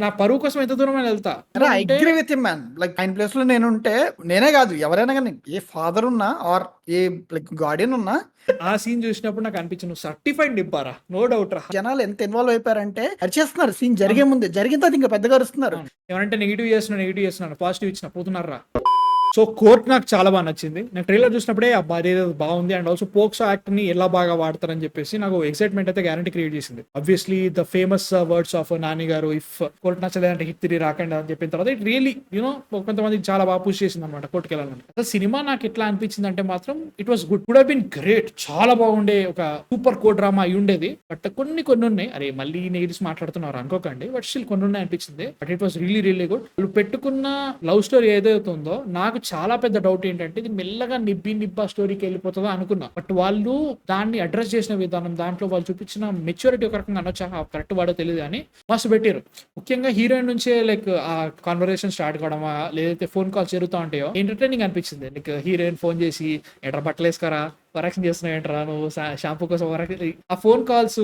నా పరువు కోసం ఎంత దూరమైనా వెళ్తా. అరే! ఐ అంటే agree with him man. Like ఆయన ప్లేస్‌లో నేనుంటే నేనే గాదు ఎవరైనా గాని ఏ ఫాదర్ ఉన్నా ఆర్ ఏ లైక్ గార్డియన్ ఉన్నా ఆ సీన్ చూసినప్పుడు నాకు అనిపించింది నువ్వు సర్టిఫైడ్ నిబ్బారా. నో డౌట్ రా. జనాలు ఎంత ఇన్వాల్వ్ అయిపోయారంటే అరిచేస్తున్నారు సీన్ జరిగే ముందే. జరిగిన తర్వాత ఇంకా పెద్దగా అరుస్తున్నారు. అవును. ఏమంటే నెగిటివ్ చేస్తున్నాను పాజిటివ్ ఇచ్చిన పోతున్నారా. సో కోర్ట్ నాకు చాలా బాగా నచ్చింది. నాకు ట్రైలర్ చూసినప్పుడే అబ్బా అదేదో బాగుంది. అండ్ ఆల్సో పోక్సో యాక్ట్ ని ఎలా బాగా వాడతారని చెప్పేసి నాకు ఎక్సైట్మెంట్ అయితే గ్యారంటీ క్రియేట్ చేసింది. Obviously the famous words of Nani గారు, ఇఫ్ కోర్ట్ నచ్చలేదంటే హిట్ తిరిగి రాకండి అని చెప్పిన తర్వాత ఇట్ రియలీ కొంతమంది చాలా బాగా పుష్ చేసింది అనమాట కోర్టుకి వెళ్ళాలంటే. అసలు సినిమా నాకు ఎట్లా అనిపించింది అంటే మాత్రం it was good, would have been great. చాలా బాగుండే ఒక సూపర్ కో డ్రామా అయి ఉండేది. బట్ కొన్ని ఉన్నాయి. అరే మళ్ళీ నెగిటివ్స్ మాట్లాడుతున్నారు అనుకోకండి, బట్ స్టిల్ కొన్ని ఉన్నాయి అనిపించింది. But it was really good. వాళ్ళు పెట్టుకున్న లవ్ స్టోరీ ఏదైతే ఉందో నాకు చాలా పెద్ద డౌట్ ఏంటంటే ఇది మెల్లగా నిబ్బా స్టోరీకి వెళ్ళిపోతుందో అనుకున్నా. బట్ వాళ్ళు దాన్ని అడ్రస్ చేసిన విధానం, దాంట్లో వాళ్ళు చూపించిన మెచ్యూరిటీ ఒక రకంగా అనొచ్చా, కరెక్ట్ వాడో తెలియదు అని మస్తు పెట్టారు. ముఖ్యంగా హీరోయిన్ నుంచే లైక్ ఆ కాన్వర్సేషన్ స్టార్ట్ కావడమా, లేదైతే ఫోన్ కాల్స్ జరుగుతూ ఉంటాయో ఎంటర్టైనింగ్ అనిపించింది. నీకు హీరోయిన్ ఫోన్ చేసి ఎట్రా బట్టలు వేసుకోరా, వరక్షన్ చేస్తున్నావు ఏంట్రా నువ్వు, షాంపూ కోసం ఆ ఫోన్ కాల్స్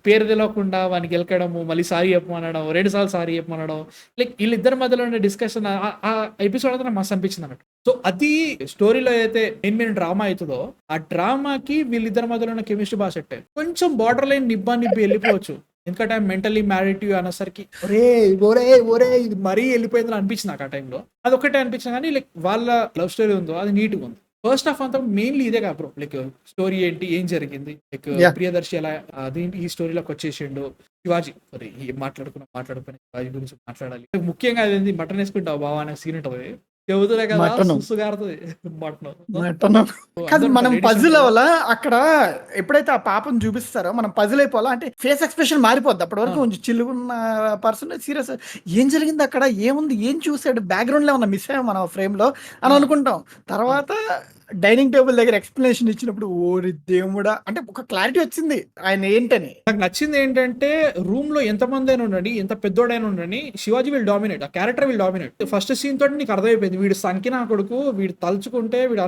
పేరు తెలియకుండా వానికి గెలకడము, మళ్ళీ సారీ చెప్పమనడం, 2 సార్లు సారీ చెప్పమనడం, లైక్ వీళ్ళిద్దరి మధ్యలో ఉండే డిస్కషన్ ఆ ఎపిసోడ్ అయితే నాకు మస్తు అనిపించింది అన్నట్టు. సో అది స్టోరీలో అయితే మెయిన్ డ్రామా అవుతుందో ఆ డ్రామాకి వీళ్ళిద్దరి మధ్యలో ఉన్న కెమిస్ట్రీ బాగా సెట్ అయ్యింది. కొంచెం బార్డర్ లైన్ నిబ్బి వెళ్ళిపోవచ్చు, ఎందుకంటే మెంటలీ మ్యారీడ్ టు అనేసరికి ఒరే ఇది మరీ వెళ్ళిపోయిందని అనిపించింది నాకు ఆ టైంలో. అది ఒకటే అనిపించింది కానీ లైక్ వాళ్ళ లవ్ స్టోరీ ఉందో అది నీట్గా ఉంది. ఫస్ట్ హాఫ్ అంతా మెయిన్లీ ఇదే కాదు బ్రో, లైక్ స్టోరీ ఏంటి, ఏం జరిగింది, లైక్ ప్రియదర్శి ఎలా అదేంటి ఈ స్టోరీలోకి వచ్చేసిండు, శివాజీ ఏం మాట్లాడుకుని శివాజీ గురించి మాట్లాడాలి. ముఖ్యంగా అదేంటి మటన్ వేసుకుంటావు బావా అనే సీన్ ఉంటుంది, చెబుతున్నా కదా సుసుగారుతుంది మటన్. కాదు మనం పజిల్ అవ్వాలా అక్కడ ఎప్పుడైతే ఆ పాపను చూపిస్తారో మనం పజిల్ అయిపోవాలా, అంటే ఫేస్ ఎక్స్ప్రెషన్ మారిపోద్ది. అప్పటి వరకు కొంచెం చిల్లుగున్న పర్సన్ సీరియస్ ఏం జరిగింది అక్కడ, ఏముంది, ఏం చూసాడు, బ్యాక్గ్రౌండ్ లో ఏమన్నా మిస్ అయ్యాం మన ఫ్రేమ్ లో అని అనుకుంటాం. తర్వాత డైనింగ్ టేబుల్ దగ్గర ఎక్స్ప్లెనేషన్ ఇచ్చినప్పుడు ఓరి దేవుడా అంటే ఒక క్లారిటీ వచ్చింది ఆయన ఏంటని. నాకు నచ్చింది ఏంటంటే రూమ్ లో ఎంత మంది అయినా ఉండండి, ఎంత పెద్దోడైనా ఉండండి, శివాజీ విల్ డామినేట్, ఆ character will dominate. First scene తోటి నీకు అర్థమైపోయింది వీడు సంకినా కొడుకు, వీడు తలుచుకుంటే వీడు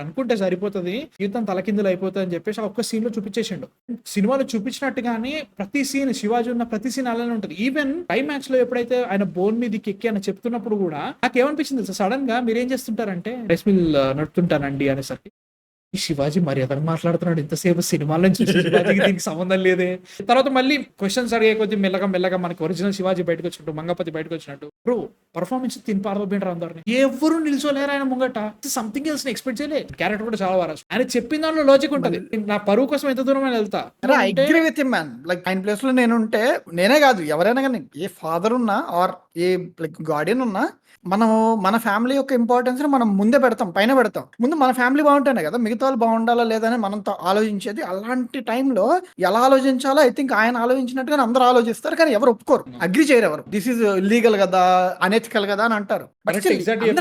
అనుకుంటే సరిపోతుంది, జీవితం తలకిందులు అయిపోతుంది అని చెప్పేసి ఆ ఒక్క సీన్ లో చూపించేసిండు. సినిమాలో చూపించినట్టుగానే ప్రతి సీన్ శివాజీ ఉన్న ప్రతి సీన్ అలానే ఉంటుంది. ఈవెన్ క్లైమాక్స్ లో ఎప్పుడైతే ఆయన బోన్ మీదకి ఎక్కి అని చెప్తున్నప్పుడు కూడా నాకు ఏమనిపించింది, సడన్ గా మీరేం చేస్తుంటారంటే రైస్ మిల్ నడుపుతుంటానండి అనేసరికి ఈ శివాజీ మరి అతను మాట్లాడుతున్నాడు ఇంతసేపు సినిమాల నుంచి, శివాజీకి దీనికి సంబంధం లేదే. తర్వాత మళ్ళీ క్వశ్చన్స్ అడిగే కొద్ది మెల్లగా మనకి ఒరిజినల్ శివాజీ బయటకు వచ్చినట్టు, మంగపతి బయటకు వచ్చినట్టు బ్రో పర్ఫార్మెన్స్ తిని పారబోబింటారు అందరిని, ఎవరు నిల్చోలేరు ఆయన ముంగట. సంథింగ్ ఎల్స్ ఎక్స్పెక్ట్ చేయలేదు. క్యారెక్టర్ కూడా చాలా బాగా ఆయన చెప్పిన దానిలో లాజిక్ ఉంటది. నా పరువు కోసం ఎంత దూరమైనా వెళ్తా. I agree with him man. Like ఆయన ప్లేస్ లో నేనుంటే నేనే కాదు ఎవరైనా కానీ ఏ ఫాదర్ ఉన్నా ఆర్ ఏ లైక్ గార్డియన్ ఉన్నా మనము మన ఫ్యామిలీ యొక్క ఇంపార్టెన్స్ మనం ముందే పెడతాం, పైన పెడతాం. ముందు మన ఫ్యామిలీ బాగుంటేనే కదా మిగతా వాళ్ళు బాగుండాలా లేదని మనం ఆలోచించేది. అలాంటి టైంలో ఎలా ఆలోచించాలో ఐ థింక్ ఆయన ఆలోచించినట్టుగా అందరూ ఆలోచిస్తారు, కానీ ఎవరు ఒప్పుకోరు, అగ్రి చేయరు ఎవరు. దిస్ ఈజ్ ఇల్లీగల్ కదా, అనెథికల్ కదా అని అంటారు.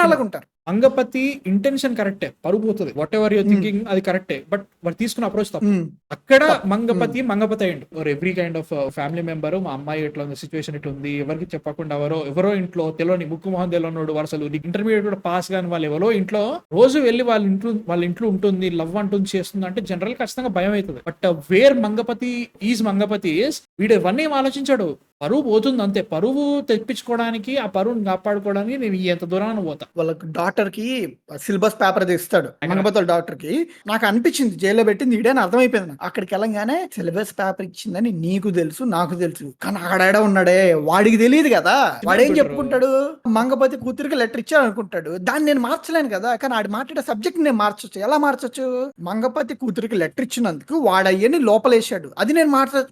అలాగుంటారు. మంగపతి ఇంటెన్షన్ కరెక్టే, పరుగు పోతుంది, వాట్ ఎవర్ యూర్ థింకింగ్ అది కరెక్టే, బట్ వాడు తీసుకున్న అప్రోచ్ తప్పు. అక్కడ మంగపతి అయ్యిండు. Every kind of family member, మా అమ్మాయి ఎట్లా ఉంది, సిచ్యువేషన్ ఇట్లా ఉంది, ఎవరికి చెప్పకుండా ఎవరో ఇంట్లో తెలియని ముక్కు మొహం తెలియనోడు అసలు ఇంటర్మీడియట్ కూడా పాస్ కాని వాళ్ళు ఎవరో ఇంట్లో రోజు వెళ్ళి వాళ్ళ ఇంట్లో ఉంటుంది, లవ్ అంటుంది, చేస్తుంది అంటే జనరల్ ఖచ్చితంగా భయం అవుతుంది. బట్ వేర్ మంగపతి వీడు ఇవన్నీ ఏం ఆలోచించాడు, పరువు పోతుంది అంతే. పరువు తెప్పించుకోవడానికి, ఆ పరువుని కాపాడుకోవడానికి నేను ఎంత దూరాన్ని పోతా. వాళ్ళకి డాక్టర్ కి సిలబస్ పేపర్ ఇస్తాడు మంగపతుల డాక్టర్ కి. నాకు అనిపించింది జైల్లో పెట్టింది ఈడే అని అర్థమైపోయింది నాకు. అక్కడికి వెళ్ళంగానే సిలబస్ పేపర్ ఇచ్చిందని నీకు తెలుసు, నాకు తెలుసు, కానీ ఆడాడ ఉన్నాడే వాడికి తెలియదు కదా. వాడేం చెప్పుకుంటాడు, మంగపతి కూతురికి లెటర్ ఇచ్చాడు అనుకుంటాడు. దాన్ని నేను మార్చలేను కదా, కానీ ఆడు మాట్లాడే సబ్జెక్ట్ నేను మార్చొచ్చు. ఎలా మార్చొచ్చు, మంగపతి కూతురికి లెటర్ ఇచ్చినందుకు వాడయ్యని లోపలేసాడు, అది నేను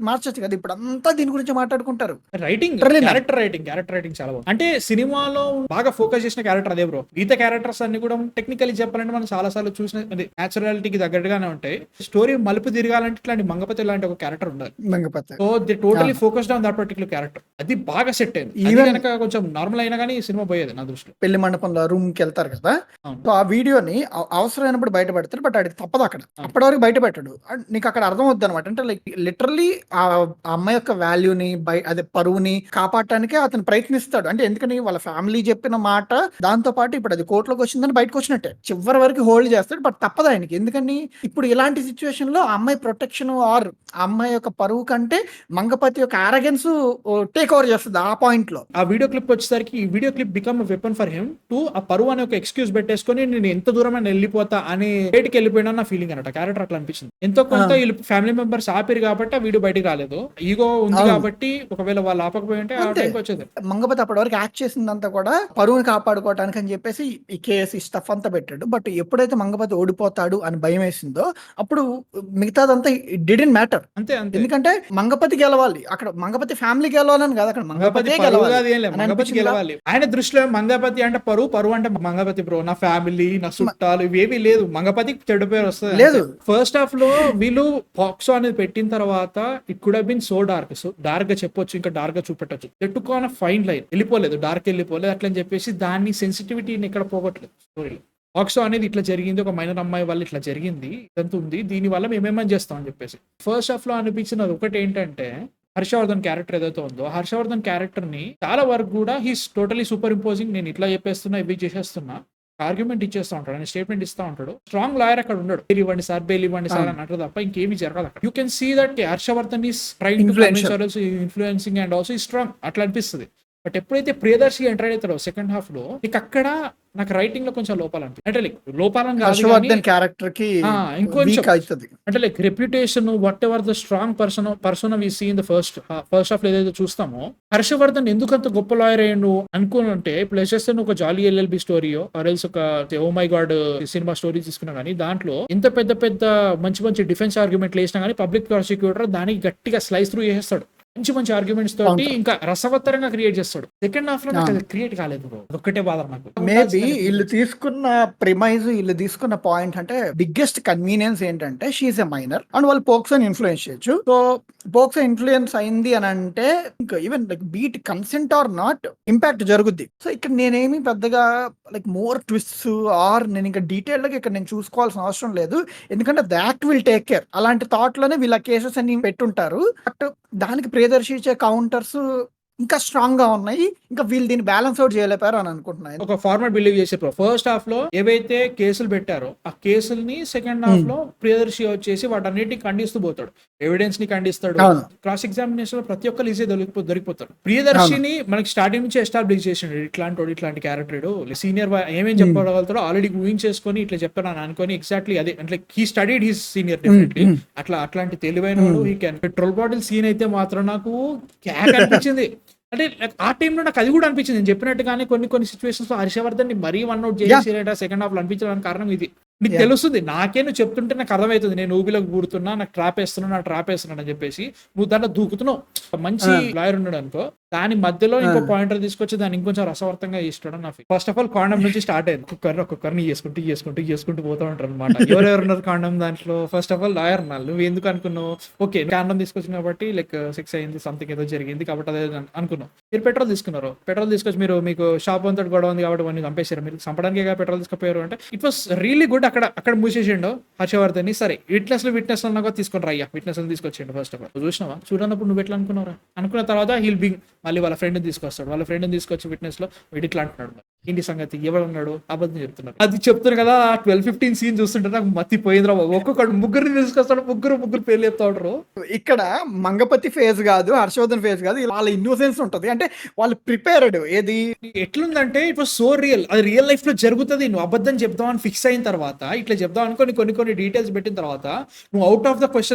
మార్చొచ్చు కదా. ఇప్పుడు అంతా దీని గురించి మాట్లాడుకుంటారు. క్యారెక్టర్ రైటింగ్ చాలా బాగుంది. అంటే సినిమాలో బాగా ఫోకస్ చేసిన క్యారెక్టర్ అదే బ్రో. మిగతా క్యారెక్టర్స్ అన్ని కూడా టెక్నికల్లీ చెప్పాలంటే మనం చాలా సార్లు చూసిన న్యాచురాలిటీకి తగ్గట్టుగానే ఉంటాయి. స్టోరీ మలుపు తిరగాలంటే ఇట్లాంటి మంగపతి లాంటి ఒక క్యారెక్టర్ ఉండాలి. So they totally focused on that particular character. అది బాగా సెట్ అయింది. ఈవెన్ కనుక కొంచెం నార్మల్ అయినా కానీ సినిమా పోయేది నా దృష్టిలో. పెళ్లి మండపంలో రూమ్ కి వెళ్తారు కదా, సో ఆ వీడియోని అవసరమైనప్పుడు బయట పెడతారు, బట్ అది తప్పదు అక్కడ. అప్పటి వరకు బయట పెట్టాడు. నీకు అక్కడ అర్థం అవుద్ది అనమాట. అంటే లైక్ లిటరల్లీ ఆ అమ్మాయి యొక్క వాల్యూని అది అదే పరువుని కాపాడటానికి అతను ప్రయత్నిస్తాడు. అంటే ఎందుకని వాళ్ళ ఫ్యామిలీ చెప్పిన మాట, దాంతో పాటు ఇప్పుడు అది కోర్టులోకి వచ్చిందని బయటకు వచ్చినట్టే. చివరి వరకు హోల్డ్ చేస్తాడు. బట్ తప్పదు ఆయనకి. ఎందుకని ఇప్పుడు ఇలాంటి సిచ్యువేషన్ లో ఆ అమ్మాయి ప్రొటెక్షన్ ఆర్ ఆ అమ్మాయి యొక్క పరువు కంటే మంగపతి యొక్క ఆరగెన్స్ టేక్ ఓవర్ చేస్తుంది ఆ పాయింట్ లో. ఆ వీడియో క్లిప్ వచ్చేసరికి ఈ video clip become weapon for him to ఆ పరువు అనే ఒక ఎక్స్క్యూజ్ పెట్టేసుకొని నేను ఎంత దూరమైనా వెళ్ళిపోతా అని బయటికి వెళ్ళిపోయినా నా ఫీలింగ్ అనమాట. క్యారెక్టర్ అట్లా అనిపించింది. ఎంతో కొంత వీళ్ళు ఫ్యామిలీ మెంబర్స్ ఆపిరు కాబట్టి ఆ వీడియో బయటికి రాలేదు. ఈగో ఉంది కాబట్టి ఒకవేళ వాళ్ళు ఆపకపోయి ఉంటే ఆ టైంకి వచ్చేది. మంగపతి అప్పటి వరకు యాక్ట్ చేసిందంతా కూడా పరువుని కాపాడుకోవడానికి అని చెప్పేసి ఈ కేసు ఈ స్టఫ్ అంతా పెట్టాడు. బట్ ఎప్పుడైతే మంగపతి ఓడిపోతాడు అని భయం వేసిందో అప్పుడు మిగతాదంతా డిడెంట్ మ్యాటర్. అంతే అంతే. ఎందుకంటే మంగపతి గెలవాలి, అక్కడ మంగపతి ఫ్యామిలీ గెలవాలని కాదు, అక్కడ మంగపతి మంగపతి గెలవాలి. ఆయన దృష్టిలో మంగపతి అంటే పరువు, పరువు అంటే మంగపతి బ్రో, నా ఫ్యామిలీ నా చుట్టాలు ఇవేవి లేదు. మంగపతికి చెడు పేరు వస్తుంది లేదు. ఫస్ట్ హాఫ్ లో వీళ్ళు పాక్సో అనేది పెట్టిన తర్వాత it could have been so dark, so dark గా చెప్పొచ్చు, ఇంకా డార్క్ గా చూపెట్టచ్చు. ఎట్టుకోన ఫైన్ లైన్ వెళ్ళిపోలేదు, డార్క్ వెళ్ళిపోలేదు అట్లని చెప్పేసి దాన్ని సెన్సిటివిటీని ఇక్కడ పోగొట్టలేదు స్టోరీలో. పాక్సో అనేది ఇట్లా జరిగింది, ఒక మైనర్ అమ్మాయి వల్ల ఇట్లా జరిగింది, ఇదంతా ఉంది, దీని వల్ల మేమేమని చేస్తాం అని చెప్పేసి. ఫస్ట్ హాఫ్ లో అనిపించినది ఒకటి ఏంటంటే హర్షవర్ధన్ క్యారెక్టర్ ఏదైతే ఉందో హర్షవర్ధన్ క్యారెక్టర్ ని చాలా వరకు కూడా హీస్ టోటలీ సూపర్ ఇంపోజింగ్. నేను ఇట్లా చెప్పేస్తున్నా, ఇవి చేసేస్తున్నా, ఆర్గ్యుమెంట్ ఇచ్చేస్తా ఉంటాడు, ఆయన స్టేట్మెంట్ ఇస్తా ఉంటాడు. స్ట్రాంగ్ లాయర్ అక్కడ ఉన్నాడు. బెయిల్ ఇవ్వండి సార్, బెయిల్ ఇవ్వండి సార్ అని అంటారు తప్ప ఇంకేమీ జరగదు అక్కడ. You can see that Harshavardhan is trying to convince, influencing and also ఈ స్ట్రాంగ్ అట్లా అనిపిస్తుంది. బట్ ఎప్పుడైతే ప్రియదర్శి ఎంటర్ అవుతాడో సెకండ్ హాఫ్ లో ఇక అక్కడ నాకు రైటింగ్ లో కొంచెం లోపాలని, అంటే లైక్ లోపాలని హర్షవర్ధన్ క్యారెక్టర్ కి ఇంకొంచెం అంటే like reputation whatever the strong person we see in the first half లో ఏదైతే చూస్తామో హర్షవర్ధన్ ఎందుకంత గొప్ప లాయర్ అయ్యాడు అనుకుంటే ప్లస్ చేస్తే ఒక జాలీ ఎల్ఎల్బి స్టోరీయో ఆర్ఎల్స్ ఒక ఓ మై గాడ్ సినిమా స్టోరీ తీసుకున్నా కానీ దాంట్లో ఇంత పెద్ద పెద్ద మంచి మంచి డిఫెన్స్ ఆర్గ్యుమెంట్లు వేసినా కానీ పబ్లిక్ ప్రాసిక్యూటర్ దానికి గట్టిగా స్లైస్ త్రూ చేస్తాడు. మంచి మంచి ఆర్గ్యుమెంట్స్ తోటి ఇంకా రసవత్తరంగా క్రియేట్ చేస్తాడు. సెకండ్ హాఫ్ లో నాకు క్రియేట్ కాలేదు బ్రో, అదొక్కటే బాధ నాకు. మేబీ వీళ్ళు తీసుకున్న ప్రిమైజ్, వీళ్ళు తీసుకున్న పాయింట్ అంటే బిగ్గెస్ట్ కన్వీనియన్స్ ఏంటంటే షీఈస్ ఎ మైనర్ అండ్ వాళ్ళు పోక్సోని ఇన్ఫ్లుయెన్స్ చేయొచ్చు. సో పోక్సో ఇన్ఫ్లుయెన్స్ అయింది అని అంటే ఇంకా even like beat consent are not impact జరుగుద్ది. సో ఇక్కడ నేనేమి పెద్దగా లైక్ మోర్ ట్విస్ట్స్ ఆర్ నేను ఇంకా డీటెయిల్ గా ఇక్కడ నేను చూసుకోవాల్సిన అవసరం లేదు, ఎందుకంటే the act will take care. అలాంటి థాట్ లోనే వీళ్ళ కేసెస్ అన్ని పెట్టుంటారు. బట్ దానికి ప్రియదర్శి ఇచ్చే కౌంటర్స్ ఇంకా స్ట్రాంగ్ గా ఉన్నాయి. ఇంకా వీళ్ళు దీన్ని బ్యాలెన్స్ అవుట్ చేయలేపారు అని అనుకుంటున్నాను. ఒక ఫార్మాట్ బిలీవ్ చేసే ఫస్ట్ హాఫ్ లో ఏవైతే కేసులు పెట్టారో ఆ కేసుల్ని సెకండ్ హాఫ్ లో ప్రియదర్శి వచ్చేసి వాటన్నిటిని ఖండిస్తూ పోతాడు, ఎవిడెన్స్ ని ఖండిస్తాడు. క్రాస్ ఎగ్జామినేషన్ లో ప్రతి ఒక్కరు ఈజీ దొరికిపోతాడు. ప్రియదర్శిని మనకి స్టార్టింగ్ నుంచి ఎస్టాబ్లిష్ చేసిండు, ఇట్లాంటి క్యారెక్టర్ సీనియర్ ఏమేం చెప్పగలుగుతాడో ఆల్రెడీ ఊహించేసుకొని ఇట్లా చెప్పాను అని అనుకొని ఎగ్జాక్ట్లీ అదే అంటే he studied his senior definitely. అట్లాంటి తెలివైన వాడు. He can. Petrol bottle scene అయితే మాత్రం నాకు క్యాక్ అనిపించింది. అంటే ఆ టైంలో నాకు అది కూడా అనిపించింది, నేను చెప్పినట్టుగానే కొన్ని సిచ్యువేషన్స్ లో హర్షవర్ధన్ ని మరీ వన్ అవుట్ చేసి సెకండ్ హాఫ్ లో అనిపించడానికి కారణం ఇది. నీకు తెలుస్తుంది, నాకే నువ్వు చెప్తుంటే నాకు అర్థమవుతుంది, నేను ఊబిలోకి కూడుతున్నా, నాకు ట్రాప్ వేస్తున్నాను అని చెప్పేసి నువ్వు దాంట్లో దూకుతున్నావు. మంచి లాయర్ ఉన్నాడు అనుకో, దాని మధ్యలో ఇంకో పాయింటర్ తీసుకొచ్చి దాన్ని ఇంకొంచెం రసవర్తంగా చేస్తాడు నా ఫీల్. ఫస్ట్ ఆఫ్ ఆల్ కాండం నుంచి స్టార్ట్ అయింది, ఒక్కొక్కరిని చేసుకుంటూ పోతా ఉంటారు అనమాట. ఎవరెవరు ఉన్నారు కాండం దాంట్లో? ఫస్ట్ ఆఫ్ ఆల్ లాయర్ ఉన్నారు. నువ్వు ఎందుకు అనుకున్నావు? ఓకే కాండం తీసుకొచ్చింది కాబట్టి లైక్ సెక్స్ అయింది, సంథింగ్ ఏదో జరిగింది కాబట్టి అదే అనుకున్నావు. మీరు పెట్రోల్ తీసుకున్నారు, పెట్రోల్ తీసుకొచ్చి మీకు షాప్ అంతా గొడవ ఉంది కాబట్టి వాడిని చంపేశారు, మీరు చంపడానికి పెట్రోల్ తీసుకుపోయారు అంటే ఇట్ వాస్ రియల్లీ గుడ్. అక్కడ మూసేసిండు హర్షవర్ధన్ ని. సరే విట్నెస్ తీసుకొని రయ్యా, విట్నెస్ తీసుకొచ్చిండు. ఫస్ట్ ఆఫ్ ఆల్ చూసినావా, చూడనప్పుడు నువ్వు ఎట్లా అనుకున్నారా? అనుకున్న తర్వాత హీల్ బింగ్ మళ్ళీ వాళ్ళ ఫ్రెండ్ తీసుకొస్తాడు, వాళ్ళ ఫ్రెండ్ తీసుకొచ్చి విట్నెస్ లో వీడు ఇట్లా అంటున్నాడు, ఇంటి సంగతి ఎవరు ఉన్నాడు అబద్ధం చెప్తున్నారు. అది చెప్తున్నారు కదా, 12-15 సీన్ చూస్తుంటే నాకు మత్తిపోయిందిరా. ఒక్కొక్కడు ముగ్గురిని తీసుకొస్తాడు, ముగ్గురు పేర్లు చెప్తా ఉంటారు. ఇక్కడ మంగపతి ఫేజ్ కాదు, హర్షవర్ధన్ ఫేజ్ కాదు, వాళ్ళ ఇన్నోసెన్స్ ఉంటది. అంటే వాళ్ళు ప్రిపేర్డ్. ఏది ఎట్లుందంటే ఇట్ వాస్ సో రియల్, అది రియల్ లైఫ్ లో జరుగుతుంది. నువ్వు అబద్ధం చెప్దామని ఫిక్స్ అయిన తర్వాత, ఇట్లా చెప్దాం అనుకోని కొన్ని డీటెయిల్స్ పెట్టిన తర్వాత నువ్వు out of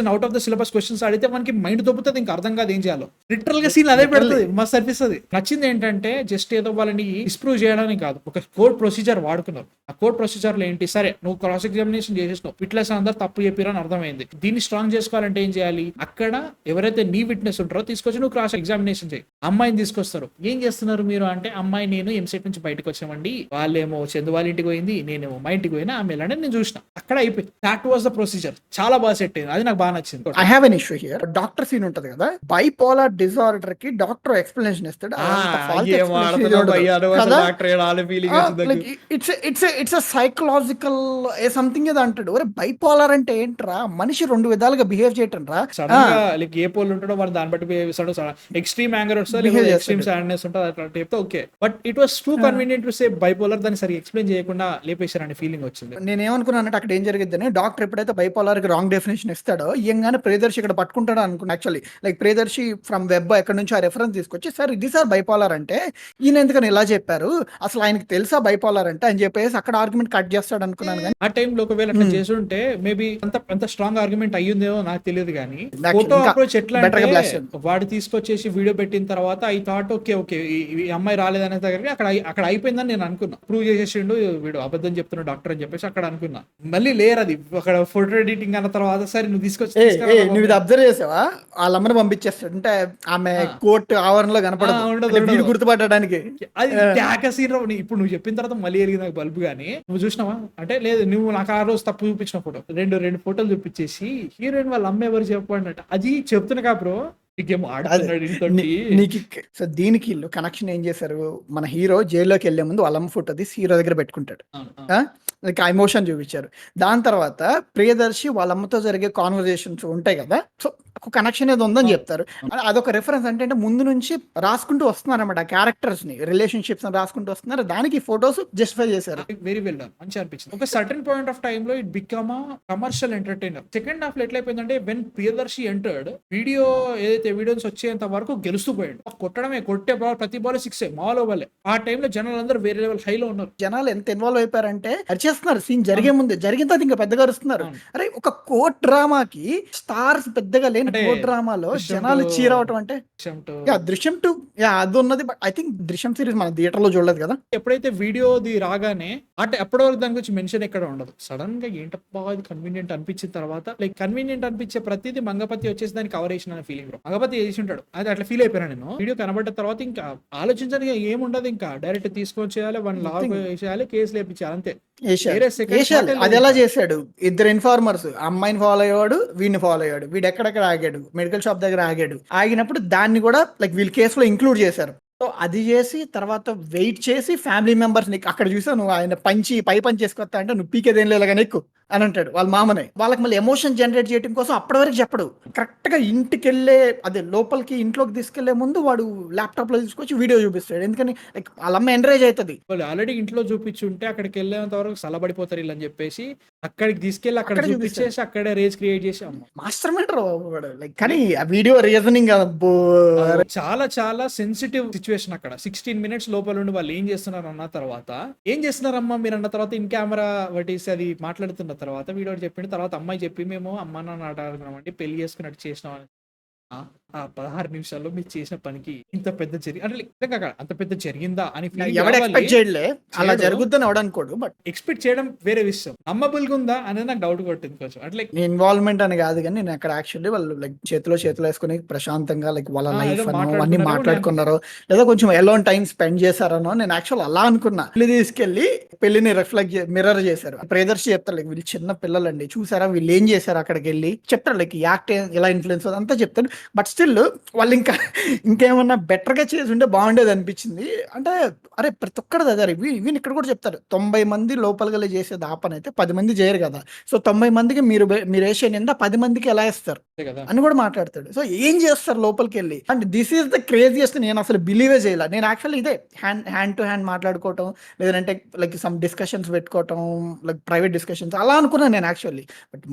the syllabus questions అడిగితే మనకి మైండ్ దొబ్బుతుంది, ఇంకా అర్థం కాదు ఏం చేయాలో. లిటరల్ గా సీన్ అదే పెడుతుంది, మస్తు అనిపిస్తుంది. నచ్చింది ఏంటంటే జస్ట్ ఏదో వాళ్ళని డిస్ప్రూవ్ చేయడానికి కాదు, ఒక కోర్ట్ ప్రొసీజర్ వాడుకున్నారు. ఆ కోర్ట్ ప్రొసీజర్ లో ఏంటి, సరే నువ్వు క్రాస్ ఎగ్జామినేషన్ చేసేసినావు, విట్నెస్ అందరు తప్పు చెప్పారని అర్థమైంది. దీన్ని స్ట్రాంగ్ చేసుకోవాలంటే ఏం చేయాలి? అక్కడ ఎవరైతే నీ విట్నెస్ ఉంటారో తీసుకొచ్చి నువ్వు క్రాస్ ఎగ్జామినేషన్ చేయి. అమ్మాయిని తీసుకొస్తారు, ఏం చేస్తున్నారు మీరు అంటే, అమ్మాయి నేను ఎంసెట్ నుంచి బయటకు వచ్చామండి, వాళ్ళేమో చందు వాళ్ళ ఇంటికి పోయింది, నేనేమో మా ఇంటికి పోయినా, ఆమె వెళ్ళండి నేను చూసిన. అక్కడ అయిపోయింది. That was the procedure. చాలా బాగా సెట్ అయింది, అది నాకు బాగా నచ్చింది. I have an issue here. Doctor scene ఉంటది కదా, బైపోలార్ డిజార్డర్ కి డాక్టర్ ఎక్స్ప్లెనేషన్ ఇస్తాడు. చాలా ఫీలింగ్ వచ్చింది నాకు. లైక్ ఇట్స్ సైకలాజికల్ సంథింగ్ ఏదో అంటాడు. ఒరే బైపోలార్ అంటే ఏంట్రా, మనిషి రెండు విధాలుగా బిహేవ్ చేయటం రా. సడన్ గా లైక్ ఏ పోల్ ఉంటాడో వాడు దాన్ని బట్టి బిహేవ్ చేస్తాడు. ఎక్స్ట్రీమ్ యాంగర్ వస్తుంది, Behave ఎక్స్ట్రీమ్ సాడ్నెస్ ఉంటుంది, అట్లా చెప్తే okay. But it was two convenient to say bipolar. దాన్ని సరిగ్గా ఎక్స్ప్లెయిన్ చేయకుండా లేపేశారని ఫీలింగ్ వచ్చింది. నేనేమనుకున్నానంటే అక్కడ ఏం జరిగిద్దని, డాక్టర్ ఎప్పుడైతే బైపోలార్ కి రాంగ్ డెఫినేషన్ ఇస్తాడో ఇయంగానే ప్రియదర్శి ఇక్కడ పట్టుకుంటాడు అనుకున్నా. Actually like Priyadarshi from web ఎక్కడి నుంచి ఆ రెఫరెన్స్ తీసుకొచ్చి, సార్ ఇది సార్ బైపోలార్ అంటే, ఈయన ఎందుకని ఇలా చెప్పారు, అసలు ఆయనకి తెలుసా బైపోలార్ అంటే అని చెప్పేసి అక్కడ ఆర్గ్యుమెంట్ కట్ చేస్తాడు అనుకున్నాను. కానీ ఆ టైంలో ఒకవేళ అట్లా చేస్తుంటే మేబీ అంత స్ట్రాంగ్ ఆర్గ్యుమెంట్ అయ్యిందేమో నాకు తెలియదు. కానీ ఫోటో ఇంకా అప్రోచ్ ఎట్లా better గా అంటే blast చేయండి. వాడు తీసుకొచ్చేసి వీడియో పెట్టిన తర్వాత ఐ థాట్ ఓకే ఈ అమ్మాయి రాలేదనే దగ్గరికి అక్కడ అయిపోయిందని నేను అనుకున్నా. ప్రూవ్ చేసేసిండు వీడు అబద్ధం చెప్తున్నాడు డాక్టర్ అని చెప్పేసి అక్కడ అనుకున్నా. మళ్ళీ లేరు అది అక్కడ ఫోటో ఎడిటింగ్ అన్న తర్వాత సరే నువ్వు నువ్వు ఇది అబ్జర్వ్ చేసావా, వాళ్ళ అమ్మని పంపించేస్తాడు అంటే ఆమె కోర్టు ఆవరణలో కనపడదు, ఉండదు, అంటే వీడు ఉండదు. గుర్తుపట్టడానికి. అది సీన్ ఇప్పుడు నువ్వు చెప్పిన తర్వాత మళ్ళీ ఎరిగింది నాకు బల్బు. కానీ నువ్వు చూసినావా అంటే లేదు, నువ్వు నాకు ఆ రోజు తప్పు చూపించిన ఫోటో రెండు ఫోటోలు చూపించేసి హీరోయిన్ వాళ్ళ అమ్మ ఎవరు చెప్పండి అంటే అది చెప్తున్నా బ్రో. నీకేమో ఆడుతున్నాడు ఇంకోటి. నీకు సో దీనికి కనెక్షన్ ఏం చేశారు, మన హీరో జైల్లోకి వెళ్లే ముందు వాళ్ళ అమ్మ ఫోటో తీసి హీరో దగ్గర పెట్టుకుంటాడు. లైక్ ఆ ఎమోషన్ చూపించారు. దాని తర్వాత ప్రియదర్శి వాళ్ళ అమ్మతో జరిగే కాన్వర్జేషన్స్ ఉంటాయి కదా, సో ఒక కనెక్షన్ ఏదో ఉందని చెప్తారు. అదొక రెఫరెన్స్ అంటే ముందు నుంచి రాసుకుంటూ వస్తున్నారు అనమాట, క్యారెక్టర్స్ ని, రిలేషన్షిప్స్ రాసుకుంటూ వస్తున్నారు. దానికి ఫోటోస్ జస్టిఫై చేశారు. వెరీ వెల్ డన్, మంచి అనిపించింది. ఒక సర్టన్ పాయింట్ ఆఫ్ టైమ్ లో it become commercial entertainer. Second half లో ఎట్లయిపోయిందంటే వెన్ ప్రియదర్శి ఎంటర్డ్, వీడియో ఏదైతే వీడియోస్ వచ్చేంత వరకు గెలుస్తూ పోయాడు. కొట్టడమే, కొట్టే బాల్ ప్రతి బాల్ 6 మాలో వల్లే. ఆ టైంలో జనాలు అందరూ వేరే లెవెల్ హైలో ఉన్నారు. జనాలు ఎంత ఇన్వాల్వ్ అయిపోయారంటే అరిచేస్తున్నారు. సీన్ జరిగే ముందే, జరిగిన తర్వాత ఇంకా పెద్దగా అరుస్తున్నారు. అరే ఒక కోర్ట్ డ్రామాకి స్టార్స్ పెద్దగా లేని కోర్ట్ డ్రామాలో జనాలు చీరవటం అంటే దృశ్యం 2 అది ఉన్నది. బట్ ఐ థింక్ దృశ్యం సిరీస్ మన థియేటర్ లో చూడలేదు కదా. ఎప్పుడైతే వీడియోది రాగానే అంటే అప్పటి వరకు దాని గురించి మెన్షన్ ఎక్కడ ఉండదు. సడన్ గా ఏంటప్పా ఇది కన్వీనియంట్ అనిపించిన తర్వాత లైక్ కన్వీనియంట్ అనిపించే ప్రతిదీ మంగపతి వచ్చేసి దాన్ని కవర్ చేసిన అనే ఫీలింగ్. మంగపతి చేసి ఉంటాడు, అది అట్లా ఫీల్ అయిపోయాను నేను. వీడియో కనబడ్డ తర్వాత ఇంకా ఆలోచించడానికి ఏముండదు, ఇంకా డైరెక్ట్ తీసుకొని చేయాలి, వన్ లాగ్ చేయాలి, కేసు లేపించాలి అంతే. అది ఎలా చేశాడు, ఇద్దరు ఇన్ఫార్మర్స్, అమ్మాయిని ఫాలో అయ్యాడు, వీడిని ఫాలో అయ్యాడు, వీడు ఎక్కడెక్కడ ఆగాడు, మెడికల్ షాప్ దగ్గర ఆగాడు. ఆగినప్పుడు దాన్ని కూడా లైక్ వీళ్ళ కేసులో ఇంక్లూడ్ చేశారు. సో అది చేసి తర్వాత వెయిట్ చేసి ఫ్యామిలీ మెంబర్స్ ని అక్కడ చూసావు, నువ్వు ఆయన పై పని చేసుకొస్తా అంటే నువ్వు పీకేదేం లేదు కానీ ఎక్కువ అని అంటాడు వాళ్ళ మామనే. వాళ్ళకి మళ్ళీ ఎమోషన్ జనరేట్ చేయడం కోసం అప్పటి వరకు చెప్పడు. కరెక్ట్ గా ఇంటికి వెళ్ళే అదే లోపలికి ఇంట్లోకి తీసుకెళ్లే ముందు వాడు ల్యాప్టాప్ లో తీసుకొచ్చి వీడియో చూపిస్తాడు. ఎందుకని లైక్ వాళ్ళ అమ్మ ఎంకరేజ్ అవుతుంది. వాళ్ళు ఆల్రెడీ ఇంట్లో చూపించుంటే అక్కడికి వెళ్ళేంత వరకు సలబడిపోతారు ఇలా అని చెప్పేసి అక్కడికి తీసుకెళ్లి అక్కడ చూపించేసి అక్కడే రేజ్ క్రియేట్ చేసి మాస్టర్ మైండర్ లైక్. కానీ ఆ వీడియో రీజనింగ్ చాలా చాలా సెన్సిటివ్ సిచ్యువేషన్. అక్కడ 16 minutes లోపల ఉండి వాళ్ళు ఏం చేస్తున్నారు అన్న తర్వాత, ఏం చేస్తున్నారమ్మా మీరు అన్న తర్వాత ఇన్ కెమెరా వటేసి అది మాట్లాడుతున్న తర్వాత వీడియో చెప్పింది. తర్వాత అమ్మాయి చెప్పి మేము అమ్మ నాన్న ఆట ఆడుకున్నామండి, పెళ్లి చేసుకున్నట్టు చేసినాం. ఆ 16 నిమిషాల్లో మీరు చేసిన పనికి ఇంత పెద్ద నిజంగా అంత పెద్ద జరిగిందా అని అలా జరుగుతుందని అవడనుకోడు. బట్ ఎక్స్పెక్ట్ చేయడం వేరే విషయం. నమ్మబుల్ గా ఉందా అనేది నాకు డౌట్ కొట్టింది కొంచెం. అట్లా ఇన్వాల్వ్మెంట్ అని కాదు కానీ నేను అక్కడ యాక్చువల్లీ వాళ్ళు లైక్ చేతిలో వేసుకుని ప్రశాంతంగా లైక్ వాళ్ళ లైఫ్ అన్ని మాట్లాడుకున్నారో లేదా కొంచెం ఎలోన్ టైం స్పెండ్ చేశారనో నేను యాక్చువల్ అలా అనుకున్నా. పెళ్లి తీసుకెళ్లి పెళ్లిని మిర్రర్ చేశారు. ప్రియదర్శి చెప్తారు లైక్ వీళ్ళు చిన్న పిల్లలండి, చూసారా వీళ్ళు ఏం చేశారు, అక్కడికి వెళ్ళి చెప్తారు లైక్ యాక్ట్ ఎలా ఇన్ఫ్లుయెన్స్ అంతా చెప్తాడు. బట్ స్టిల్ వాళ్ళు ఇంకేమన్నా బెటర్ గా చేసి ఉంటే బాగుండేది అనిపించింది. అంటే అరే ప్రతి ఒక్కరిది అదే. వీళ్ళు ఇక్కడ కూడా చెప్తారు 90 మంది లోపలికి చేసేది ఆ పని అయితే 10 మంది చేయరు కదా. సో 90 మందికి మీరు వేసే నిండా 10 మందికి ఎలా ఇస్తారు అని కూడా మాట్లాడతాడు. సో ఏం చేస్తారు లోపలికి వెళ్ళి. And this is the craziest. నేను అసలు బిలీవే చేయాలి. నేను యాక్చువల్లీ ఇదే హ్యాండ్ టు హ్యాండ్ మాట్లాడుకోవటం, లేదంటే లైక్ సమ్ డిస్కషన్స్ పెట్టుకోవటం, లైక్ ప్రైవేట్ డిస్కషన్స్ అలా అనుకున్నాను నేను యాక్చువల్లీ. బట్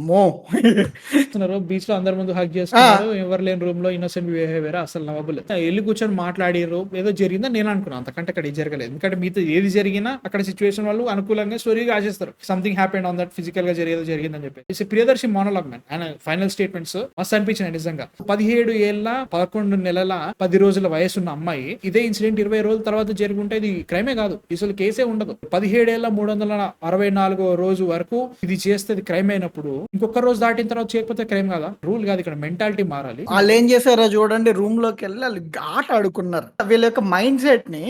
బీచ్ లో అందరి ముందు హగ్ చేస్తున్నారు, ఎవరు లేని రూమ్ లో ఇన్నోసెంట్ బిహేవియర్ అసలు నవ్వబుల్. వెళ్ళి కూర్చొని మాట్లాడారు, ఏదో జరిగిందని నేను అనుకున్నాను. అంతకంటే అక్కడ ఏది జరగలేదు. ఎందుకంటే మీతో ఏది జరిగినా అక్కడ సిచ్యువేషన్ వాళ్ళు అనుకూలంగా స్టోరీగా ఆశిస్తారు. Something happened on that, physical గా జరిగిందని చెప్పి. ప్రియదర్శి మోనోలాగ్ మ్యాన్ ఆయన ఫైనల్ స్టేట్మెంట్స్ మస్తు అనిపించినాయి నిజంగా. 17 ఏళ్ల 11 నెలల 10 రోజుల వయసున్న అమ్మాయి ఇదే ఇన్సిడెంట్ 20 రోజుల తర్వాత జరుగుంటే ఇది క్రైమే కాదు, అసలు కేసే ఉండదు. 17 ఏళ్ల 364 రోజు వరకు ఇది చేస్తే క్రైమ్ అయినప్పుడు ఇంకొక రోజు దాటిన తర్వాత చేయకపోతే క్రైమ్ కాదా? రూల్ కాదు, ఇక్కడ మెంటాలిటీ మారాలి. వాళ్ళు ఏం చేశారో చూడండి, రూమ్ లోకి వెళ్ళి వాళ్ళు ఆట ఆడుకున్నారు. వీళ్ళ యొక్క మైండ్ సెట్ ని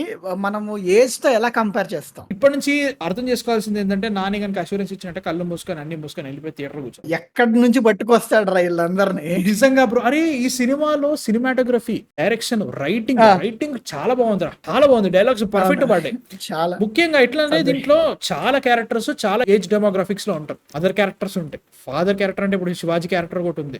మనము ఏజ్ తో ఎలా కంపేర్ చేస్తాం? ఇప్పటి నుంచి అర్థం చేసుకోవాల్సింది ఏంటంటే, నాని కనుక అష్యూరెన్స్ ఇచ్చినట్టే కళ్ళు మూసుకొని అన్ని మూసుకొని వెళ్ళిపోయి థియేటర్ కూర్చో. ఎక్కడి నుంచి పట్టుకొస్తాడు రా వీళ్ళందరినీ? నిజంగా బ్రో, అరే ఈ సినిమాలో సినిమాటోగ్రఫీ, డైరెక్షన్, రైటింగ్ చాలా బాగుంది, చాలా బాగుంది. డైలాగ్స్ పర్ఫెక్ట్ పడ్డాయి. చాలా ముఖ్యంగా ఎట్లా అంటే దీంట్లో చాలా క్యారెక్టర్స్ చాలా ఏజ్ డెమోగ్రాఫిక్స్ లో ఉంటారు. అదర్ క్యారెక్టర్స్ ఉంటాయి. ఫాదర్ క్యారెక్టర్ అంటే ఇప్పుడు శివాజీ క్యారెక్టర్ ఒకటి ఉంది.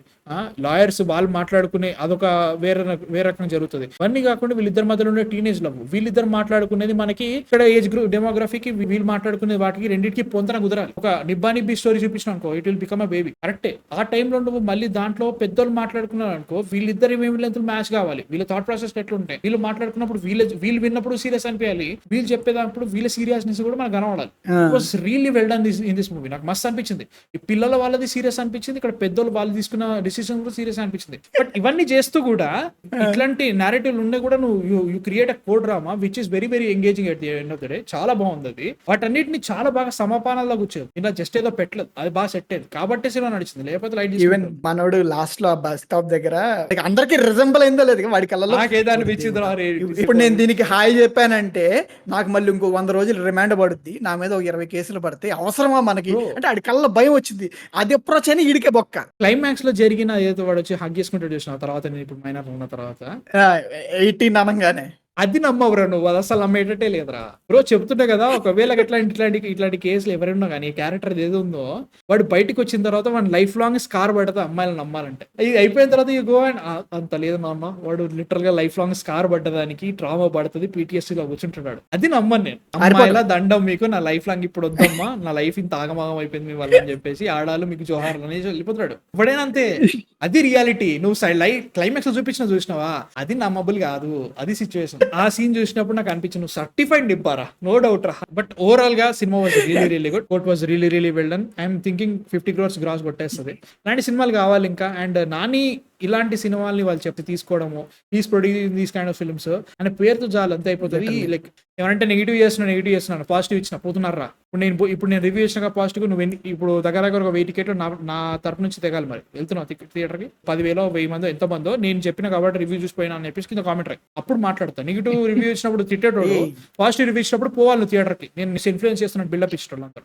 లాయర్స్ వాళ్ళు మాట్లాడుకునే అదొక వేరే రకంగా జరుగుతుంది. ఇవన్నీ కాకుండా వీళ్ళిద్దరి మధ్యలో ఉండే టీనేజ్ లవ్, వీళ్ళిద్దరు మాట్లాడుకునేది మనకి ఇక్కడ ఏజ్ గ్రూప్ డెమోగ్రఫీకి వీళ్ళు మాట్లాడుకునే వాటికి రెండింటికి పొంతన కుదరాలి. ఒక నిబ్బా స్టోరీ చూపించిన అనుకో, it will become a baby. కరెక్టే. ఆ టైంలో నువ్వు మళ్ళీ దాంట్లో పెద్దోళ్ళు మాట్లాడుకున్నారు అనుకో, వీళ్ళిద్దరి వేవ్లెంగ్త్లు మ్యాచ్ కావాలి. వీళ్ళ థాట్ ప్రాసెస్ ఎట్లా ఉంటాయి, వీళ్ళు మాట్లాడుకున్నప్పుడు వీళ్ళు విన్నప్పుడు సీరియస్ అనిపించాలి, వీళ్ళు చెప్పేటప్పుడు వీళ్ళ సీరియస్నెస్ కూడా మనకు కనబడాలి. Was really well done in this movie. నాకు మస్త్ అనిపించింది. ఈ పిల్లల వాళ్ళది సీరియస్ అనిపించింది, ఇక్కడ పెద్దోళ్ళు వాళ్ళు తీసుకున్న డిసిషన్ కూడా సీరియస్ అనిపించింది. బట్ ఇవన్నీ చేస్తూ కూడా ఇట్లాంటి నేరేటివ్ ఉండే కూడా నువ్వు you create a co drama which is very very engaging at the end of the day. చాలా బాగుంది అది. వాటన్నిటిని చాలా బాగా సమాపానాల్లో కూర్చోదు, ఇలా జస్ట్ ఏదో పెట్టలేదు, అది బాగా సెట్ అయ్యింది కాబట్టి సినిమా నడిచింది. లేకపోతే లైట్ ఈవెన్ మనోడు లాస్ట్ లో బస్ స్టాప్ దగ్గర అందరికి రిజంబుల్ అయిందో లేదు వాడి కళ్ళలో. నాకేదో అనిపించింది, ఇప్పుడు నేను దీనికి హాయ్ చెప్పానంటే నాకు మళ్ళీ ఇంకో 100 రోజులు రిమాండ్ పడుద్ది, నా మీద ఒక 20 కేసులు పడతాయి, అవసరమా మనకి అంటే ఆడి కళ్ళ భయం వచ్చింది. అది అప్రోచ్ అని ఈడికే బొక్క. క్లైమాక్స్ లో జరిగిన ఏదో వాడు వచ్చి హగ్ చేసుకుంటూ చూసిన తర్వాత, నేను ఇప్పుడు మైనర్ ఉన్న తర్వాత 18 అనగానే అది నమ్మవురా నువ్వు, అది అసలు నమ్మేటట్టే లేదురా బ్రో. చెప్తుంటే కదా, ఒకవేళ ఇట్లాంటి కేసులు ఎవరైనా కానీ క్యారెక్టర్ ఏదో ఉందో వాడు బయటకు వచ్చిన తర్వాత వాడు లైఫ్ లాంగ్ స్కార్ పడుతుంది అమ్మాయిలను నమ్మాలంటే. ఇది అయిపోయిన తర్వాత ఈ గో అండ్ అంత లేదు నాన్న, వాడు లిటరల్ గా లైఫ్ లాంగ్ స్కార్ పడ్డదానికి ట్రామా పడుతుంది, PTSD లో కూర్చుంటున్నాడు. అది నమ్మను నేను. అమ్మాయిలా దండం మీకు, నా లైఫ్ లాంగ్ ఇప్పుడు వద్దమ్మా, నా లైఫ్ ఇంత ఆగమాగం అయిపోయింది మీ వల్ల అని చెప్పేసి ఆడాలు మీకు జోహార్ అనేసి వెళ్ళిపోతాడు. ఇప్పుడైనా అంతే, అది రియాలిటీ. నువ్వు క్లైమాక్స్ చూసినావా, అది నమ్మబుల్ కాదు, అది సిచ్యువేషన్. ఆ సీన్ చూసినప్పుడు నాకు అనిపించింది నువ్వు సర్టిఫైడ్ నిబ్బారా, నో డౌట్ రా. బట్ ఓవరాల్ గా సినిమా was really good. Court was really well done. I'm thinking 50 crores gross కొట్టేస్తుంది. ఇలాంటి సినిమాలు కావాలి ఇంకా. అండ్ నాని ఇలాంటి సినిమాల్ని వాళ్ళు చెప్పి తీసుకోవడము, is producing these kind of films అనే పేరుతో చాలు అంతే అయిపోతుంది. లైక్ ఏమంటే నెగిటివ్ చేస్తున్నాను, పాజిటివ్ ఇచ్చిన పోతున్నారా. ఇప్పుడు నేను రివ్యూ చేసిన పాజిటివ్, నువ్వు ఇప్పుడు దగ్గర ఒక 1000 టికెట్లు నా తరపు నుంచి తెగాలి. మరి వెళ్తున్నావు థియేటర్కి 10,000 1000 మందో ఎంతమందో నేను చెప్పిన కాబట్టి రివ్యూ చూసిపోయినా అని చెప్పేసి కింద కామెంట్ రాయి, అప్పుడు మాట్లాడతాను. నెగిటివ్ రివ్యూ ఇచ్చినప్పుడు తిట్టేటోడు, పాజిటివ్ రివ్యూ ఇచ్చినప్పుడు పోవాలి థియేటర్కి. నేను ఇన్ఫ్లుయెన్స్ చేస్తున్నాను, బిల్డప్ ఇచ్చేటోళ్ళు అందరూ.